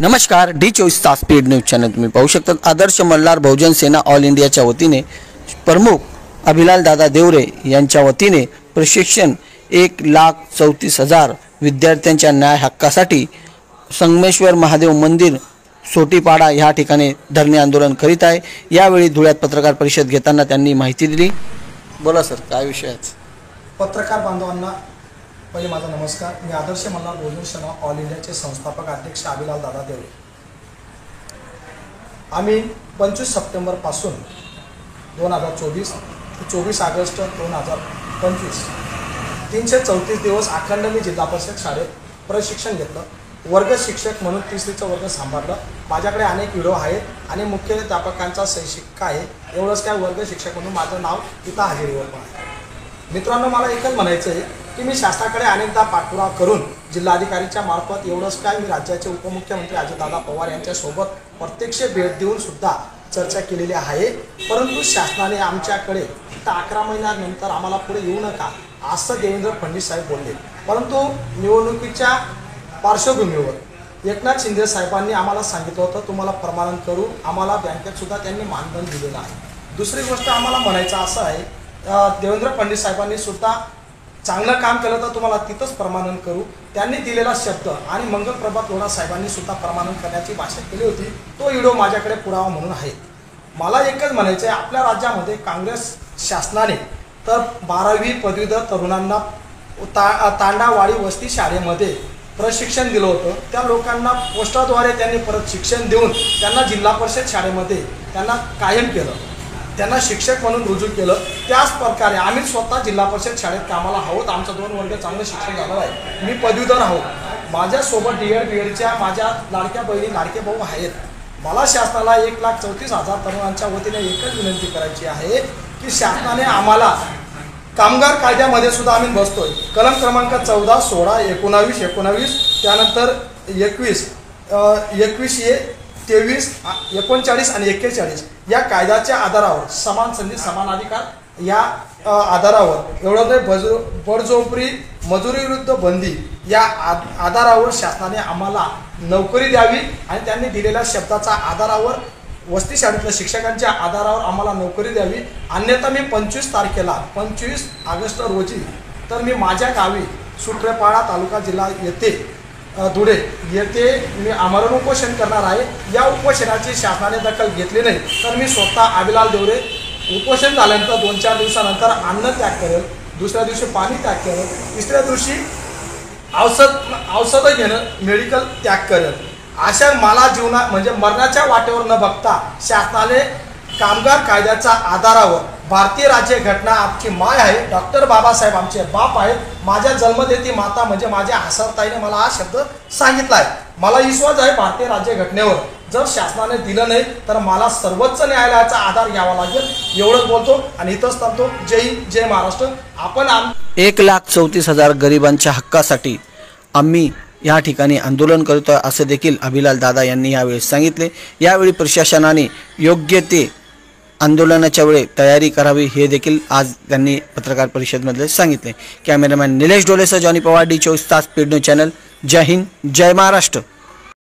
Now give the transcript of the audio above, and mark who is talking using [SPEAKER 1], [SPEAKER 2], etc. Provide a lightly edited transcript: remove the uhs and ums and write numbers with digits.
[SPEAKER 1] नमस्कार, डी24 तास speed news channel तुम्ही पाहू शकता। आदर्श मल्हार बहुजन सेना ऑल इंडियाच्या वतीने प्रमुख अभिलाल दादा देवरे यांच्या वतीने प्रशिक्षण 1,34,000 विद्यार्थ्यांच्या न्याय हक्कासाठी संगमेश्वर महादेव मंदिर सोटीपाडा या ठिकाणी धरणे आंदोलन करीत आहे। यावेळी धुळ्यात पत्रकार परिषद घेताना त्यांनी माहिती दिली। बोला सर, काय विषय आहे?
[SPEAKER 2] पत्रकार बांधवांना पहिले माझा नमस्कार। मी आदर्श मल्हार बहुजन सेना ऑल इंडियाचे संस्थापक अध्यक्ष अभिलाल दादा देवरे। आम्ही 25 सप्टेंबर पासून 2024 ते 24 ऑगस्ट 2025 334 दिवस अखंड मी जिल्हा परिषद शाळेत प्रशिक्षण घेतलं। वर्ग शिक्षक म्हणून तिसरीचा वर्ग सांभाळलं। माझ्याकडे अनेक व्हिडिओ आहेत आणि मुख्याध्यापकांचा सही शिक्का आहे। एवढंच काय, वर्ग शिक्षक म्हणून माझं नाव इथं हजेरीवर पण आहे। मित्रांनो, मला एकच म्हणायचं आहे की मी शासनाकडे अनेकदा पाठपुरावा करून जिल्हाधिकारीच्या मार्फत, एवढंच काय, मी राज्याचे उपमुख्यमंत्री अजितदादा पवार यांच्यासोबत प्रत्यक्ष भेट देऊन सुद्धा चर्चा केलेली आहे। परंतु शासनाने आमच्याकडे 11 महिन्यानंतर आम्हाला पुढे येऊ नका असं देवेंद्र फडणवीस साहेब बोलले। परंतु निवडणुकीच्या पार्श्वभूमीवर एकनाथ शिंदे साहेबांनी आम्हाला सांगितलं होतं तुम्हाला परमानंट करू। आम्हाला बँकेत सुद्धा त्यांनी मानधन दिलेलं आहे। दुसरी गोष्ट आम्हाला म्हणायचं असं आहे, देवेंद्र फडणवीस साहेबांनी सुद्धा चांगलं काम केलं तर तुम्हाला तिथंच परमानंट करू। त्यांनी दिलेला शब्द आणि मंगलप्रभात लोढा साहेबांनी सुद्धा परमानंट करण्याची भाषा केली होती। तो व्हिडिओ माझ्याकडे पुरावा म्हणून आहे। मला एकच म्हणायचं आहे, आपल्या राज्यामध्ये काँग्रेस शासनाने तर 12वी पदवीधर तरुणांना तांडावाडी वस्ती शाळेमध्ये प्रशिक्षण दिलं होतं। त्या लोकांना पोस्टाद्वारे त्यांनी परत शिक्षण देऊन त्यांना जिल्हा परिषद शाळेमध्ये त्यांना कायम केलं, त्यांना शिक्षक म्हणून रुजू केलं। त्याच प्रकारे आम्ही स्वतः जिल्हा परिषद शाळेत कामाला आहोत। आमचं 2 वर्ग चांगलं शिक्षण झालं आहे। मी पदवीधर आहोत। माझ्यासोबत DED माझ्या लाडक्या बहिणी लाडके भाऊ आहेत। मला शासनाला 1,34,000 तरुणांच्या वतीने एकच विनंती करायची आहे की शासनाने आम्हाला कामगार कायद्यामध्ये सुद्धा आम्ही बसतोय। कलम क्रमांक 14, 16, 19, 19 त्यानंतर 21, 21A, 23, 39 आणि 41 या कायद्याच्या आधारावर समान संधी समान अधिकार या आधारावर, एवढं नाही, बळजबरी मजुरी विरुद्ध बंदी या आधारावर शासनाने आम्हाला नोकरी द्यावी आणि त्यांनी दिलेल्या शब्दाच्या आधारावर वस्ती शाळेतल्या शिक्षकांच्या आधारावर आम्हाला नोकरी द्यावी। अन्यथा मी 25 ऑगस्ट रोजी तर मी माझ्या गावी सुट्रेपाडा तालुका जिल्हा येथे धुळे येथे मी आमरण उपोषण करणार आहे। या उपोषणाची शासनाने दखल घेतली नाही तर मी स्वतः अभिलाल देवरे उपोषण झाल्यानंतर 2-4 दिवसानंतर अन्न त्याग करेल, दुसऱ्या दिवशी पाणी त्याग करेल, तिसऱ्या दिवशी औषधं घेणं मेडिकल त्याग करेल। अशा मला जीवना म्हणजे मरणाच्या वाटेवर न बघता शासनाने कामगार कायद्याच्या आधारावर भारतीय राज्य घटना आमची माय आहे, डॉक्टर बाबासाहेब आमचे बाप आहेत, माझ्या जन्मदेती माता म्हणजे माझ्या हसरताईने मला हा शब्द सांगितला आहे। मला विश्वास आहे भारतीय राज्य घटनेवर। जर शासनाने दिलं नाही तर मला सर्वोच्च न्यायालयाचा आधार घ्यावा लागेल। एवढंच बोलतो आणि इथंच थांबतो। जय हिंद, जय महाराष्ट्र। आपण
[SPEAKER 1] 1,34,000 गरिबांच्या हक्कासाठी आम्ही या ठिकाणी आंदोलन करतोय असे देखील अभिलाल दादा यांनी यावेळी सांगितले। यावेळी प्रशासनाने योग्य ते आंदोलनाच्या वेळी तयारी करावी हे देखील आज त्यांनी पत्रकार परिषदेमध्ये सांगितले। कॅमेरामॅन निलेश डोलेसह जॉनी पवार, डी24 तास स्पीड न्यूज चॅनल। जय हिंद, जय महाराष्ट्र।